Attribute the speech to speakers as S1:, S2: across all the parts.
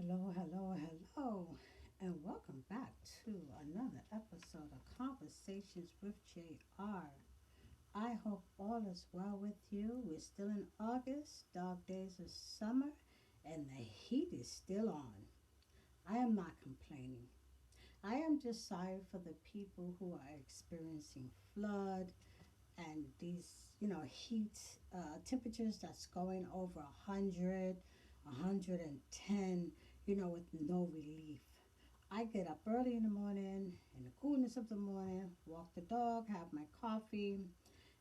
S1: Hello, hello, hello, and welcome back to another episode of Conversations with JR. I hope all is well with you. We're still in August, dog days of summer, and the heat is still on. I am not complaining. I am just sorry for the people who are experiencing flood and these, heat temperatures that's going over 100, 110, with no relief. I get up early in the morning, in the coolness of the morning, walk the dog, have my coffee,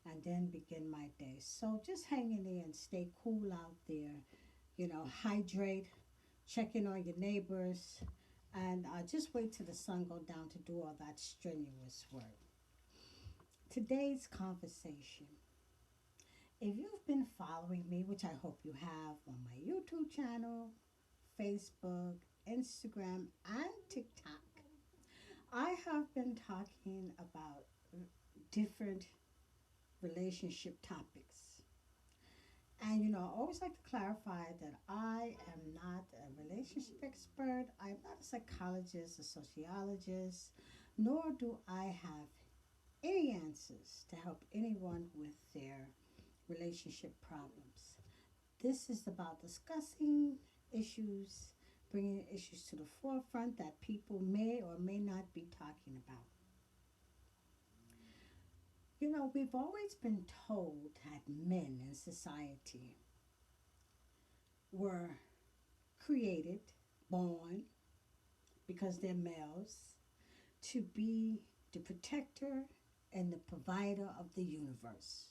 S1: and then begin my day. So just hang in there and stay cool out there. Hydrate, check in on your neighbors, and just wait till the sun go down to do all that strenuous work. Today's conversation. If you've been following me, which I hope you have on my YouTube channel, Facebook, Instagram, and TikTok, I have been talking about different relationship topics. And I always like to clarify that I am not a relationship expert, I'm not a psychologist, a sociologist, nor do I have any answers to help anyone with their relationship problems. This is about discussing issues, bringing issues to the forefront that people may or may not be talking about. We've always been told that men in society were created, born, because they're males, to be the protector and the provider of the universe.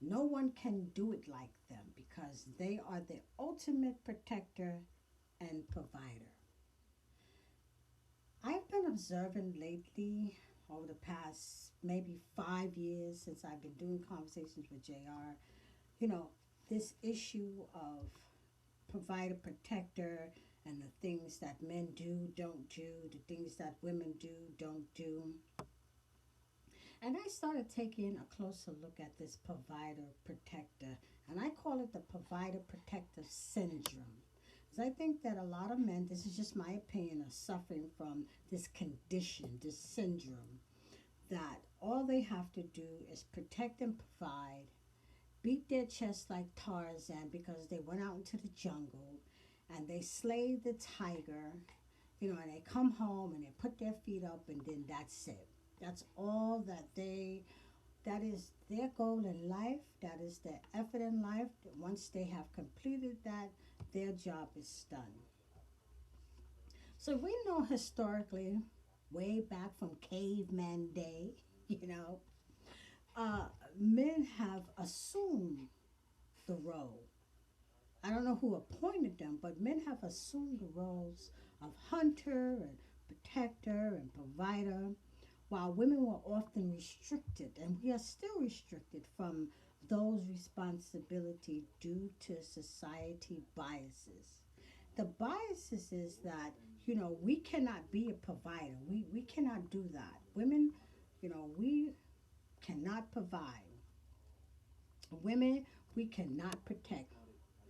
S1: No one can do it like them because they are the ultimate protector and provider. I've been observing lately over the past maybe 5 years since I've been doing conversations with JR, you know, this issue of provider protector and the things that men do, don't do, the things that women do, don't do. And I started taking a closer look at this provider protector, and I call it the provider protector syndrome. Because I think that a lot of men, this is just my opinion, are suffering from this condition, this syndrome, that all they have to do is protect and provide, beat their chest like Tarzan because they went out into the jungle and they slayed the tiger, and they come home and they put their feet up and then that's it. That's all that is their goal in life. That is their effort in life. Once they have completed that, their job is done. So we know historically, way back from caveman day, you know, uh, men have assumed the role. I don't know who appointed them, but men have assumed the roles of hunter and protector and provider, while women were often restricted, and we are still restricted from those responsibilities due to society biases. The biases is that, we cannot be a provider. We cannot do that. Women, we cannot provide. Women, we cannot protect.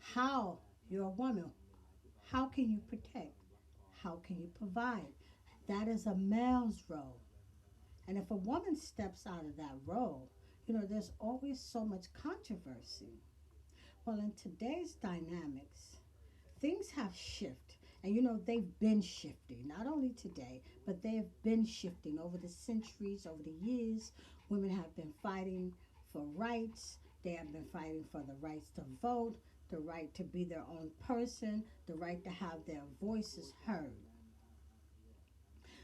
S1: How? You're a woman. How can you protect? How can you provide? That is a male's role. And if a woman steps out of that role, there's always so much controversy. Well, in today's dynamics, things have shifted. And they've been shifting, not only today, but they have been shifting over the centuries, over the years. Women have been fighting for rights, they have been fighting for the rights to vote, the right to be their own person, the right to have their voices heard.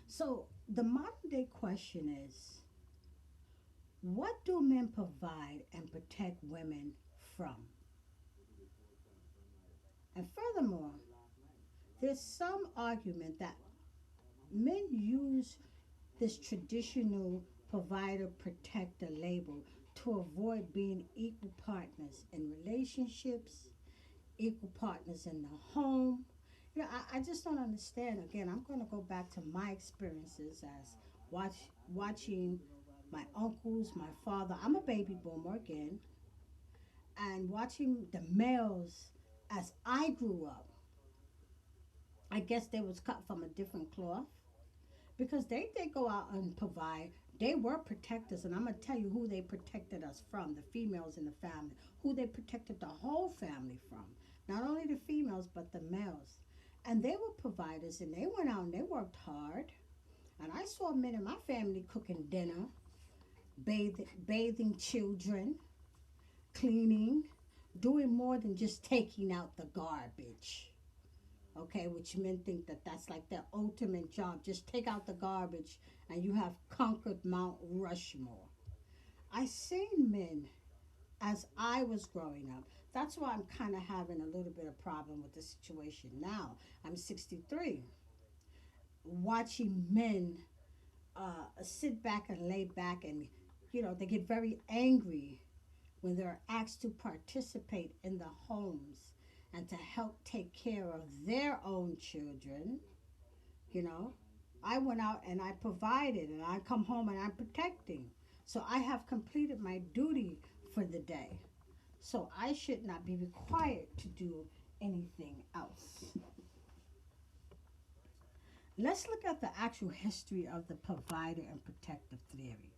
S1: So the modern day question is, what do men provide and protect women from? And furthermore, there's some argument that men use this traditional provider protector label to avoid being equal partners in relationships, equal partners in the home. I just don't understand. Again, I'm going to go back to my experiences as watching my uncles, my father. I'm a baby boomer again, and watching the males as I grew up. I guess they was cut from a different cloth because they did go out and provide. They were protectors, and I'm gonna tell you who they protected us from: the females in the family, who they protected the whole family from. Not only the females, but the males. And they were providers, and they went out and they worked hard. And I saw men in my family cooking dinner, bathing children, cleaning, doing more than just taking out the garbage. Okay, which men think that that's like their ultimate job. Just take out the garbage and you have conquered Mount Rushmore. I seen men as I was growing up. That's why I'm kind of having a little bit of problem with the situation now. I'm 63. Watching men sit back and lay back, and they get very angry when they're asked to participate in the homes and to help take care of their own children. you know I went out and I provided, and I come home and I'm protecting. So I have completed my duty for the day. So I should not be required to do anything else. Let's look at the actual history of the provider and protective theory.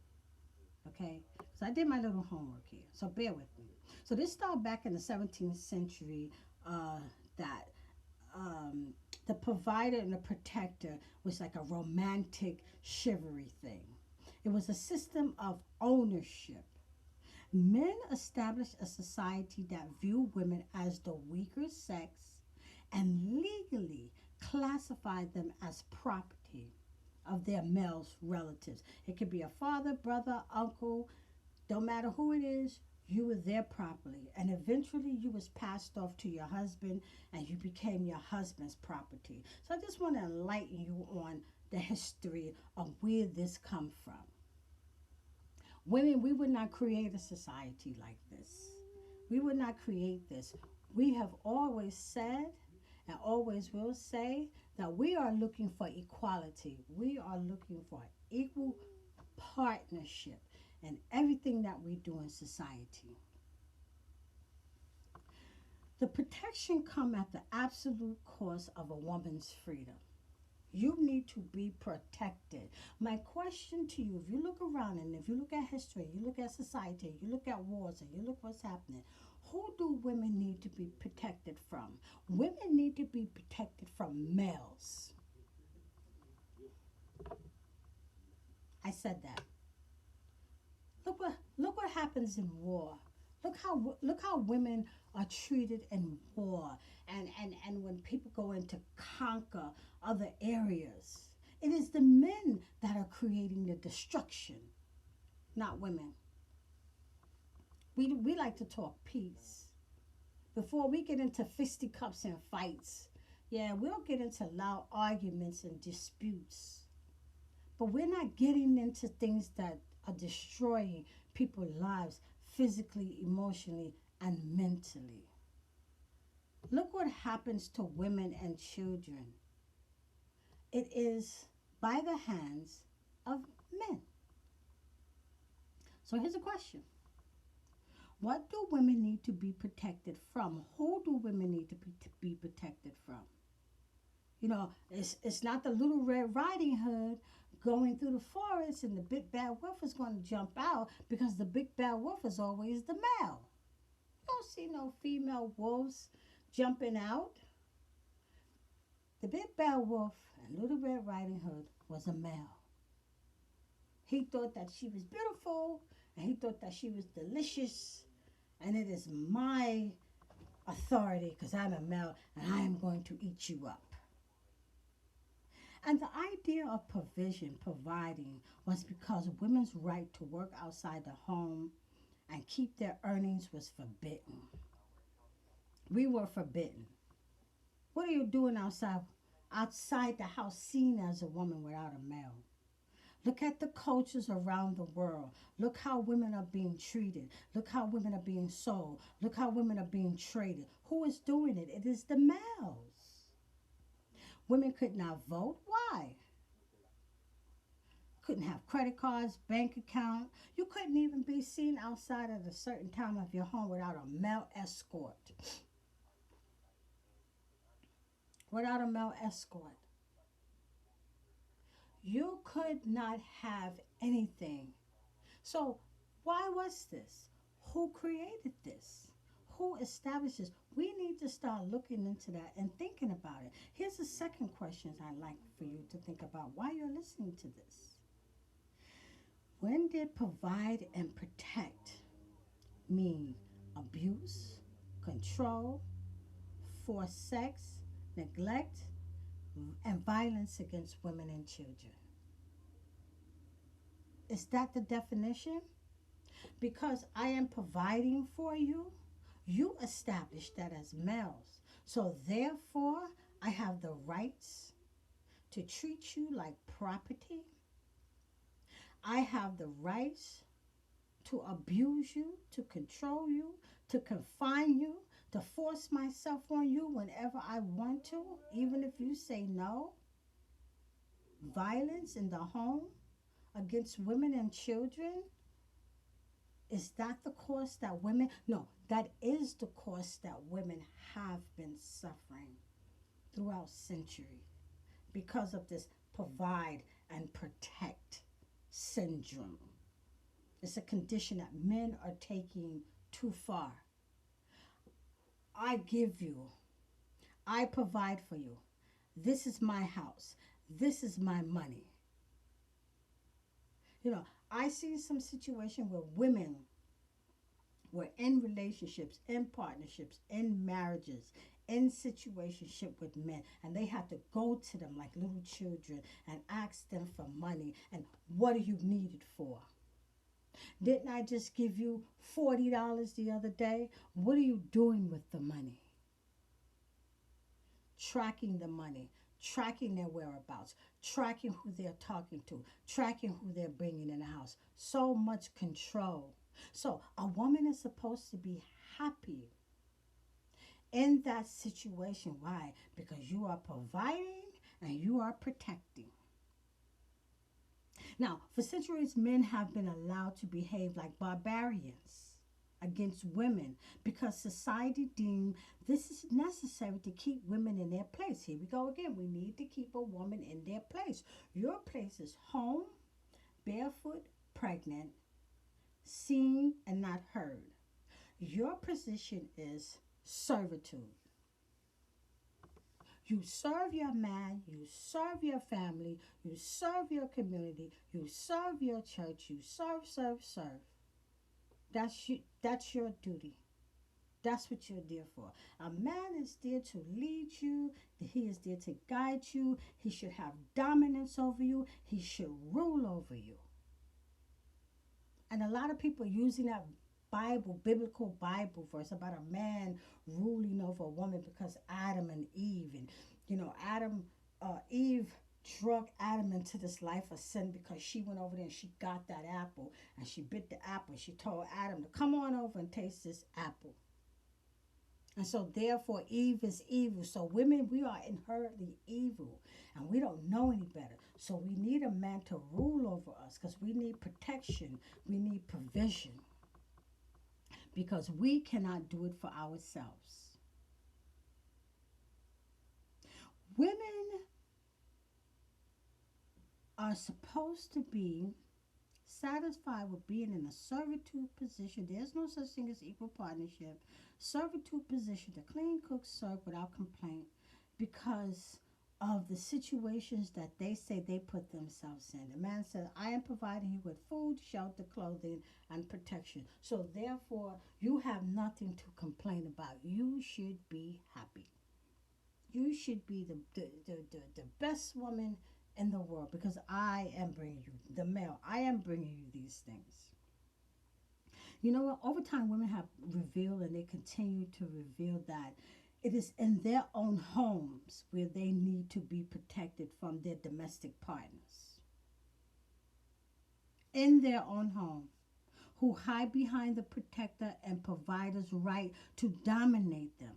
S1: Okay? So I did my little homework here. So bear with me. So this started back in the 17th century, that um, the provider and the protector was like a romantic chivalry thing. It was a system of ownership. Men established a society that viewed women as the weaker sex and legally classified them as property of their male relatives. It could be a father, brother, uncle, don't matter who it is, you were their property. And eventually you was passed off to your husband and you became your husband's property. So I just want to enlighten you on the history of where this come from. Women, we would not create a society like this. We would not create this. We have always said and always will say that we are looking for equality. We are looking for equal partnership in everything that we do in society. The protection come at the absolute cost of a woman's freedom. You need to be protected. My question to you, if you look around and if you look at history, you look at society, you look at wars, and you look what's happening, who do women need to be protected from? Women need to be protected from males. I said that. Look what happens in war. Look how women are treated in war, and when people go in to conquer other areas. It is the men that are creating the destruction, not women. We like to talk peace. Before we get into fisticuffs and fights, yeah, we'll get into loud arguments and disputes. But we're not getting into things that are destroying people's lives physically, emotionally, and mentally. Look what happens to women and children. It is by the hands of men. So here's a question. What do women need to be protected from? Who do women need to be protected from? It's not the little Red Riding Hood going through the forest and the big bad wolf is going to jump out, because the big bad wolf is always the male. You don't see no female wolves jumping out. The big bad wolf and Little Red Riding Hood was a male. He thought that she was beautiful and he thought that she was delicious, and it is my authority because I'm a male and I am going to eat you up. And the idea of providing, was because women's right to work outside the home and keep their earnings was forbidden. We were forbidden. What are you doing outside the house, seen as a woman without a male? Look at the cultures around the world. Look how women are being treated. Look how women are being sold. Look how women are being traded. Who is doing it? It is the males. Women could not vote. Why? Couldn't have credit cards, bank account. You couldn't even be seen outside at a certain time of your home without a male escort. without a male escort. You could not have anything. So, why was this? Who created this? Who established this? We need to start looking into that and thinking about it. Here's the second question I'd like for you to think about while you're listening to this. When did provide and protect mean abuse, control, forced sex, neglect, and violence against women and children? Is that the definition? Because I am providing for you, you establish that as males. So therefore, I have the rights to treat you like property. I have the rights to abuse you, to control you, to confine you, to force myself on you whenever I want to, even if you say no. Violence in the home against women and children. Is that the cost that women? No, that is the cost that women have been suffering throughout centuries because of this provide and protect syndrome. It's a condition that men are taking too far. I give you, I provide for you. This is my house. This is my money. You know, I see some situation where women were in relationships, in partnerships, in marriages, in situationship with men, and they had to go to them like little children and ask them for money and what do you need it for? Didn't I just give you $40 the other day? What are you doing with the money? Tracking the money, tracking their whereabouts, tracking who they're talking to, tracking who they're bringing in the house. So much control. So a woman is supposed to be happy in that situation. Why? Because you are providing and you are protecting. Now, for centuries, men have been allowed to behave like barbarians against women because society deemed this is necessary to keep women in their place. Here we go again. We need to keep a woman in their place. Your place is home, barefoot, pregnant, seen and not heard. Your position is servitude. You serve your man, you serve your family, you serve your community, you serve your church, you serve. That's your duty. That's what you're there for. A man is there to lead you. He is there to guide you. He should have dominance over you. He should rule over you. And a lot of people using that biblical Bible verse about a man ruling over a woman because Adam and Eve, and Eve drug Adam into this life of sin because she went over there and she got that apple and she bit the apple. She told Adam to come on over and taste this apple. And so therefore Eve is evil. So women, we are inherently evil and we don't know any better. So we need a man to rule over us because we need protection. We need provision. Because we cannot do it for ourselves. Women are supposed to be satisfied with being in a servitude position. There's no such thing as equal partnership. Servitude position to clean, cook, serve without complaint because of the situations that they say they put themselves in. The man says, I am providing you with food, shelter, clothing, and protection. So therefore, you have nothing to complain about. You should be happy. You should be the best woman in the world because I am bringing you, the male, I am bringing you these things. You know what? Over time, women have revealed and they continue to reveal that it is in their own homes where they need to be protected from their domestic partners. In their own home, who hide behind the protector and provider's right to dominate them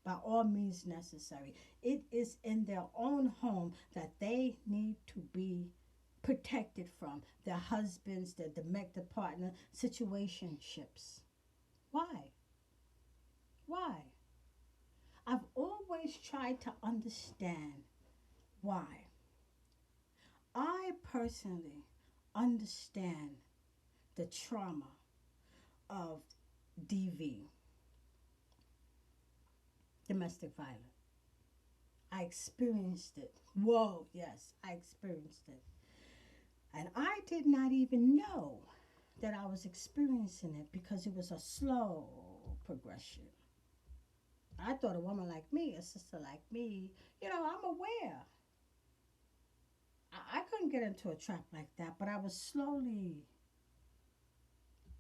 S1: by all means necessary. It is in their own home that they need to be protected from their husbands, their domestic partner situationships. Why? Why? I've always always tried to understand why. I personally understand the trauma of DV, domestic violence. I experienced it. Whoa, yes, I experienced it. And I did not even know that I was experiencing it because it was a slow progression. I thought a woman like me, a sister like me, I'm aware. I couldn't get into a trap like that, but I was slowly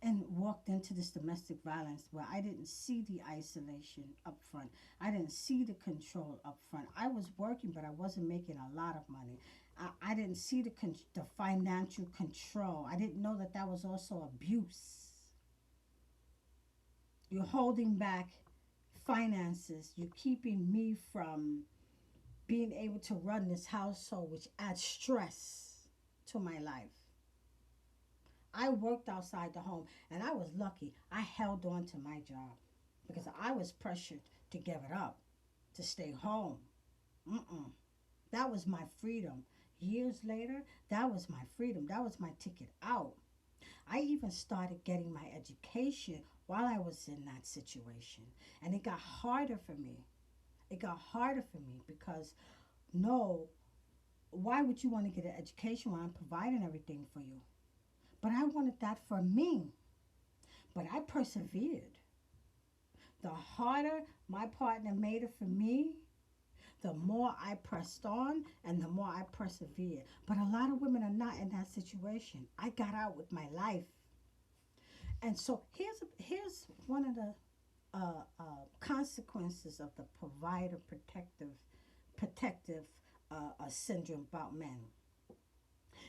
S1: and walked into this domestic violence where I didn't see the isolation up front. I didn't see the control up front. I was working, but I wasn't making a lot of money. I didn't see the financial control. I didn't know that that was also abuse. You're holding back finances. You're keeping me from being able to run this household, which adds stress to my life. I worked outside the home and I was lucky. I held on to my job because I was pressured to give it up, to stay home. Mm-mm. That was my freedom. Years later, that was my freedom. That was my ticket out. I even started getting my education while I was in that situation. And it got harder for me. It got harder for me because, no, why would you want to get an education when I'm providing everything for you? But I wanted that for me. But I persevered. The harder my partner made it for me, the more I pressed on and the more I persevered. But a lot of women are not in that situation. I got out with my life. And so here's one of the consequences of the provider protective syndrome about men.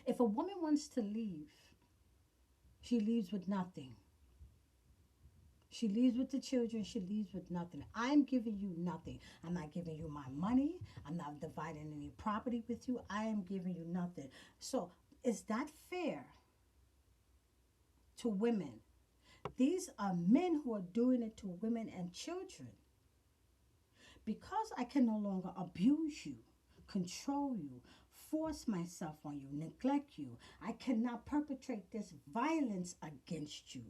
S1: If a woman wants to leave, she leaves with nothing. She leaves with the children. She leaves with nothing. I'm giving you nothing. I'm not giving you my money. I'm not dividing any property with you. I am giving you nothing. So, is that fair to women? These are men who are doing it to women and children. Because I can no longer abuse you, control you, force myself on you, neglect you, I cannot perpetrate this violence against you.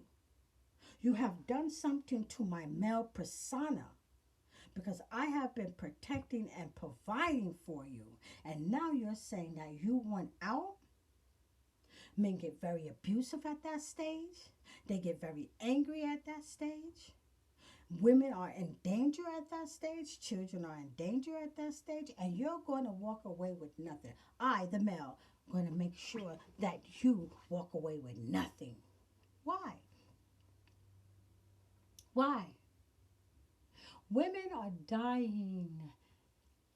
S1: You have done something to my male persona because I have been protecting and providing for you. And now you're saying that you want out? Men get very abusive at that stage. They get very angry at that stage. Women are in danger at that stage. Children are in danger at that stage. And you're going to walk away with nothing. I, the male, going to make sure that you walk away with nothing. Why? Why? Women are dying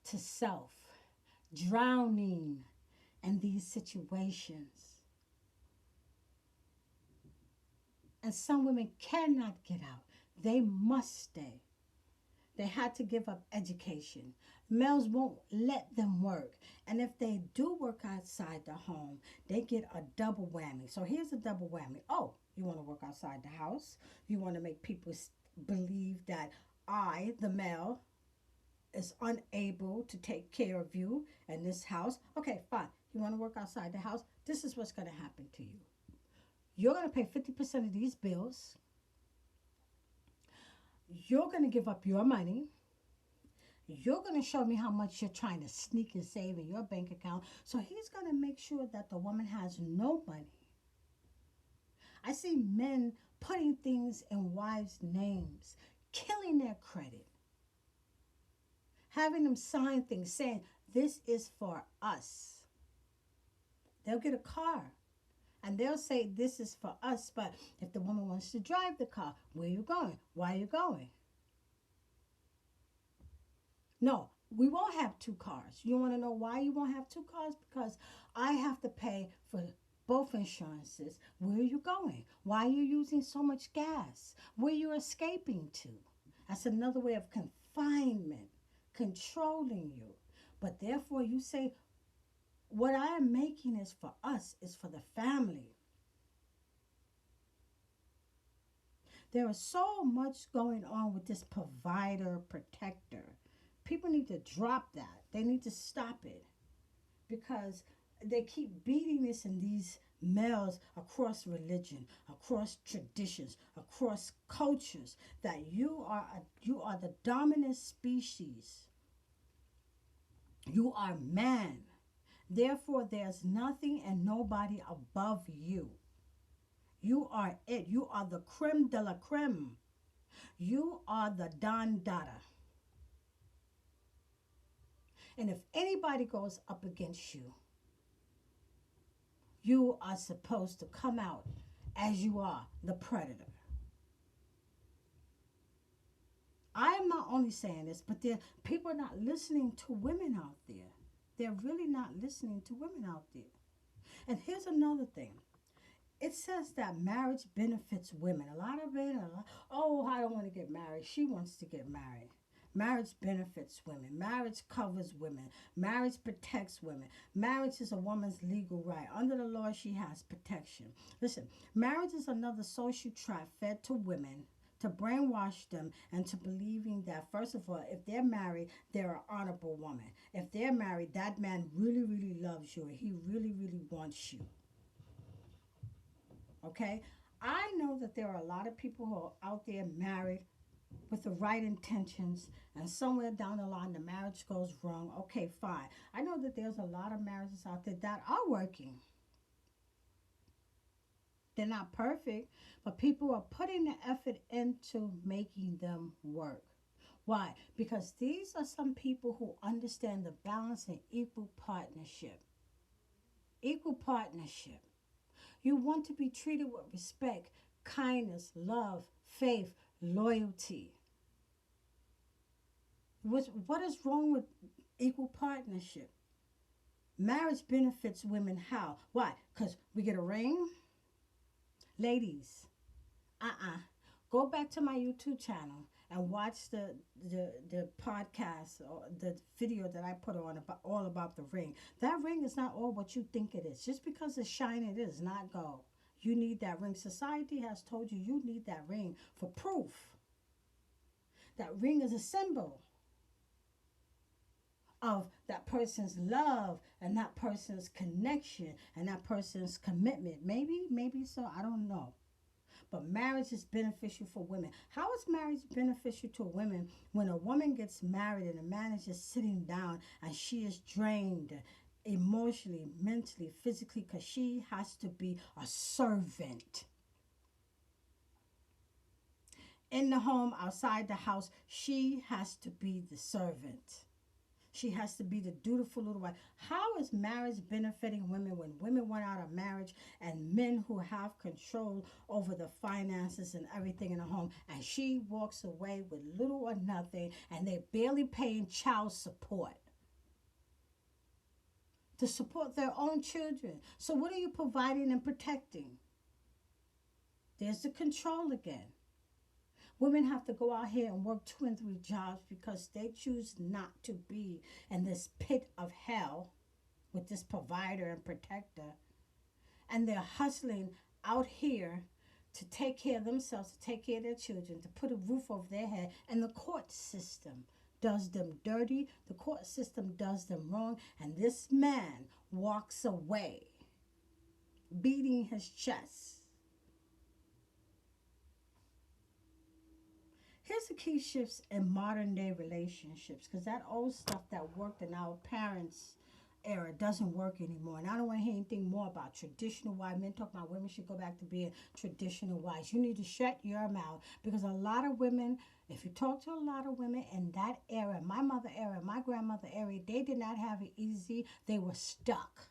S1: to self, drowning in these situations. And some women cannot get out. They must stay. They had to give up education. Males won't let them work. And if they do work outside the home, they get a double whammy. So here's a double whammy. Oh, you want to work outside the house? You want to make people believe that I, the male, is unable to take care of you and this house? Okay, fine. You want to work outside the house? This is what's going to happen to you. You're going to pay 50% of these bills. You're going to give up your money. You're going to show me how much you're trying to sneak and save in your bank account. So he's going to make sure that the woman has no money. I see men putting things in wives' names, killing their credit, having them sign things saying, this is for us. They'll get a car and they'll say, this is for us. But if the woman wants to drive the car, where are you going? Why are you going? No, we won't have two cars. You want to know why you won't have two cars? Because I have to pay for both insurances. Where are you going? Why are you using so much gas? Where are you escaping to? That's another way of confinement, controlling you. But therefore you say, what I am making is for us, is for the family. There is so much going on with this provider, protector People need to drop that. They need to stop it because they keep beating this in these males across religion, across traditions, across cultures that you are the dominant species. You are man. Therefore, there's nothing and nobody above you. You are it. You are the creme de la creme. You are the Don Dada. And if anybody goes up against you, you are supposed to come out as you are, the predator. I am not only saying this, but people are not listening to women out there. They're really not listening to women out there. And here's another thing. It says that marriage benefits women. A lot of men are like, oh, I don't want to get married. She wants to get married. Marriage benefits women. Marriage covers women. Marriage protects women. Marriage is a woman's legal right. Under the law, she has protection. Listen, marriage is another social trap fed to women to brainwash them into believing that, first of all, if they're married, they're an honorable woman. If they're married, that man really, really loves you. He really, really wants you. Okay? I know that there are a lot of people who are out there married with the right intentions, and somewhere down the line the marriage goes wrong. Okay, fine. I know that there's a lot of marriages out there that are working. They're not perfect, but people are putting the effort into making them work. Why? Because these are some people who understand the balance and equal partnership. Equal partnership. You want to be treated with respect, kindness, love, faith, loyalty. What is wrong with equal partnership? Marriage benefits women how? Why? Because we get a ring? Ladies, go back to my YouTube channel and watch the podcast or the video that I put on about all about the ring. That ring is not all what you think it is. Just because it's shiny, it is not gold. You need that ring. Society has told you you need that ring for proof. That ring is a symbol of that person's love and that person's connection and that person's commitment. Maybe so, I don't know. But marriage is beneficial for women. How is marriage beneficial to women when a woman gets married and a man is just sitting down and she is drained emotionally, mentally, physically, because she has to be a servant? In the home, outside the house, she has to be the servant. She has to be the dutiful little wife. How is marriage benefiting women when women want out of marriage and men who have control over the finances and everything in the home, and she walks away with little or nothing and they're barely paying child support to support their own children? So what are you providing and protecting? There's the control again. Women have to go out here and work 2 and 3 jobs because they choose not to be in this pit of hell with this provider and protector. And they're hustling out here to take care of themselves, to take care of their children, to put a roof over their head. And the court system does them dirty. The court system does them wrong. And this man walks away, beating his chest. Here's the key shifts in modern day relationships, because that old stuff that worked in our parents' era doesn't work anymore. And I don't want to hear anything more about traditional wives. Men talk about women should go back to being traditional wives. You need to shut your mouth, because a lot of women, if you talk to a lot of women in that era, my mother era, my grandmother era, they did not have it easy. They were stuck.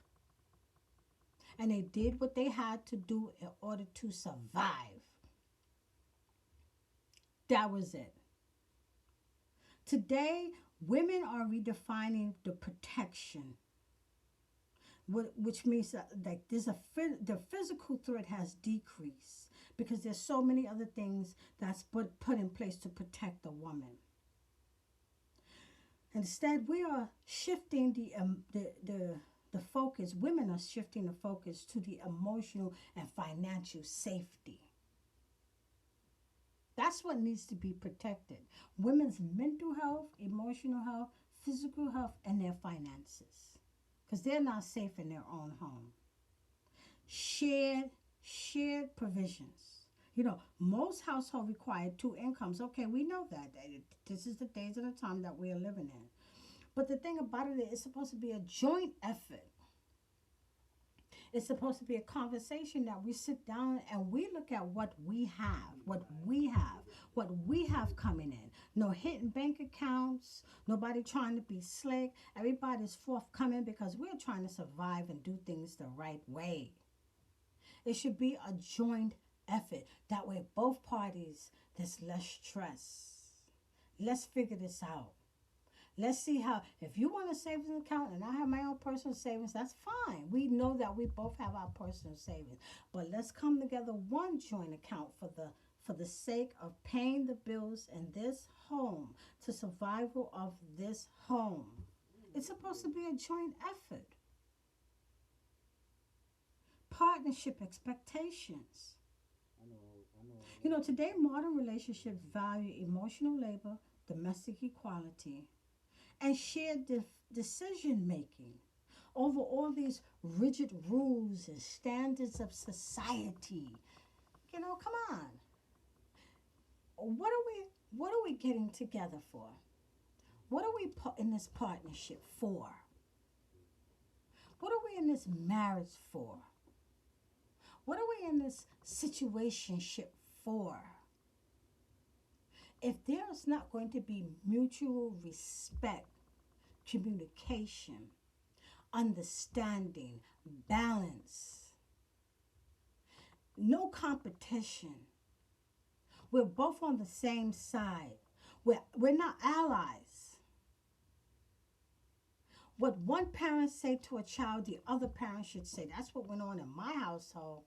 S1: And they did what they had to do in order to survive. That was it. Today, women are redefining the protection, which means that the physical threat has decreased because there's so many other things that's put in place to protect a woman. Instead, we are shifting the focus. Women are shifting the focus to the emotional and financial safety. That's what needs to be protected. Women's mental health, emotional health, physical health, and their finances. Because they're not safe in their own home. Shared, shared provisions. You know, most households require two incomes. Okay, we know that. This is the days and the time that we are living in. But the thing about it is, it's supposed to be a joint effort. It's supposed to be a conversation that we sit down and we look at what we have coming in. No hidden bank accounts, nobody trying to be slick. Everybody's forthcoming because we're trying to survive and do things the right way. It should be a joint effort. That way, both parties, there's less stress. Let's figure this out. Let's see how, if you want a savings account and I have my own personal savings, that's fine. We know that we both have our personal savings. But let's come together one joint account for the sake of paying the bills in this home, to survival of this home. It's supposed to be a joint effort. Partnership expectations. You know, today modern relationships value emotional labor, domestic equality, and shared decision making over all these rigid rules and standards of society. You know, come on. What are we getting together for? What are we in this partnership for? What are we in this marriage for? What are we in this situationship for? If there is not going to be mutual respect, communication, understanding, balance, no competition, we're both on the same side. We're not allies. What one parent say to a child, the other parent should say. That's what went on in my household.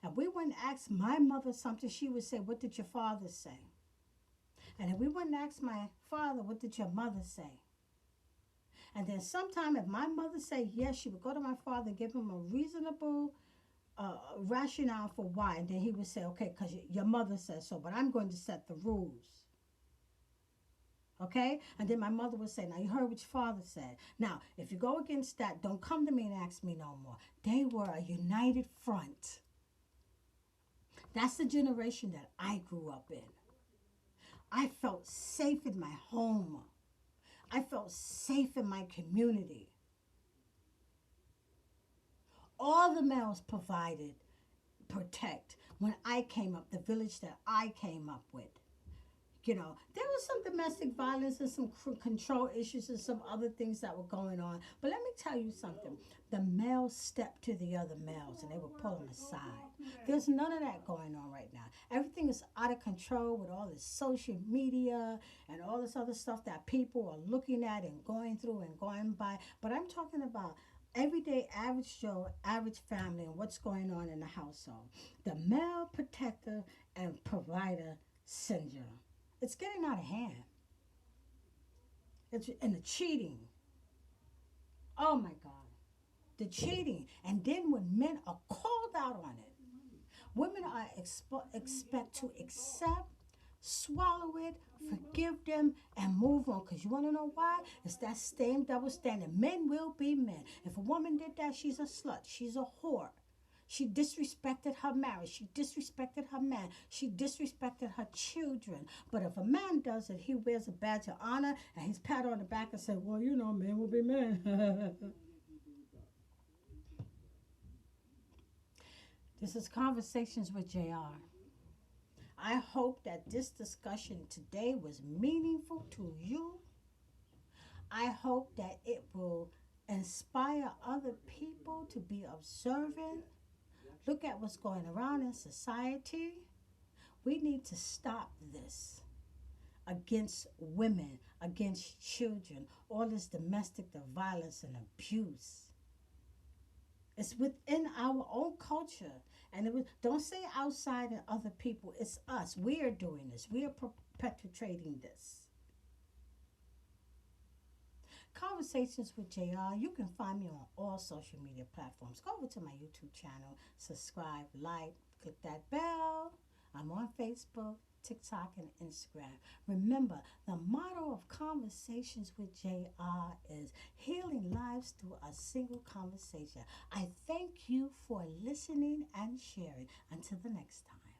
S1: And we wouldn't ask my mother something, she would say, "What did your father say?" And if we wouldn't ask my father, "What did your mother say?" And then sometime if my mother said yes, she would go to my father and give him a reasonable rationale for why. And then he would say, "Okay, because your mother says so, but I'm going to set the rules." Okay? And then my mother would say, "Now you heard what your father said. Now, if you go against that, don't come to me and ask me no more." They were a united front. That's the generation that I grew up in. I felt safe in my home. I felt safe in my community. All the males provided, protect. When I came up, the village that I came up with, you know, there was some domestic violence and some control issues and some other things that were going on. But let me tell you something. The males stepped to the other males and they would pull them aside. There's none of that going on right now. Everything is out of control with all this social media and all this other stuff that people are looking at and going through and going by. But I'm talking about everyday average Joe, average family, and what's going on in the household. The male protector and provider syndrome. It's getting out of hand. And the cheating. Oh my God. The cheating. And then when men are called out on it, women are expect to accept, swallow it, forgive them, and move on. Because you want to know why? It's that same double standard. Men will be men. If a woman did that, she's a slut. She's a whore. She disrespected her marriage. She disrespected her man. She disrespected her children. But if a man does it, he wears a badge of honor and he's pat on the back and say, "Well, you know, men will be men." This is Conversations with JR. I hope that this discussion today was meaningful to you. I hope that it will inspire other people to be observant. Look at what's going around in society. We need to stop this against women, against children, all this domestic violence and abuse. It's within our own culture. And don't say outside and other people. It's us. We are doing this. We are perpetrating this. Conversations with JR. You can find me on all social media platforms. Go over to my YouTube channel, subscribe, like, click that bell. I'm on Facebook, TikTok, and Instagram. Remember, the motto of Conversations with JR is healing lives through a single conversation. I thank you for listening and sharing. Until the next time.